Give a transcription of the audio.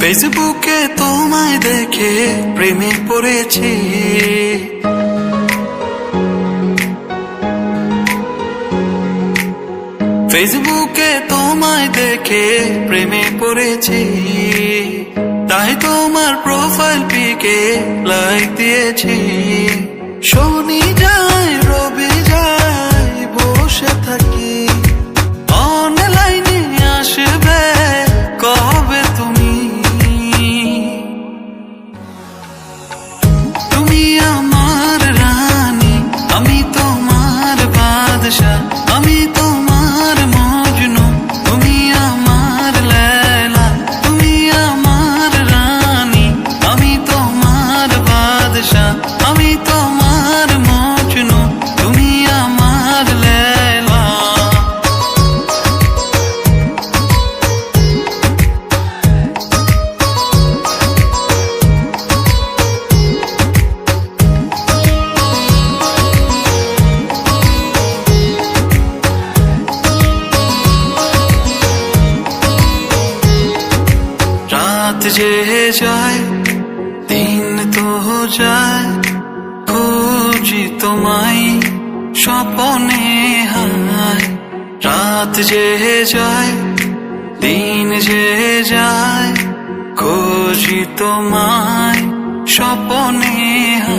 ফেসবুকে তোমায় দেখে প্রেমে পড়েছি, ফেসবুকে তোমায় দেখে প্রেমে পড়েছি, তাই তোমার প্রোফাইল পিকে লাইক দিয়েছি। শনি যায় রবি যায় বসে থাকি, অনলাইনে আসবে কবে তুমি? তুমি আমার রানী, আমি তোমার বাদশা, আমি তোমার মজনু, তুমি আমার লেলা। তুমি আমার রানী, আমি তোমার বাদশা, আমি তোমার মজনু, তুমি আমার লেলা। রাত যে যায় দিন তো যায়, খুঁজি তোমায় স্বপনে হায়। রাত যে যায় দিন যে যায়, খুঁজি তোমায় স্বপনে হায়।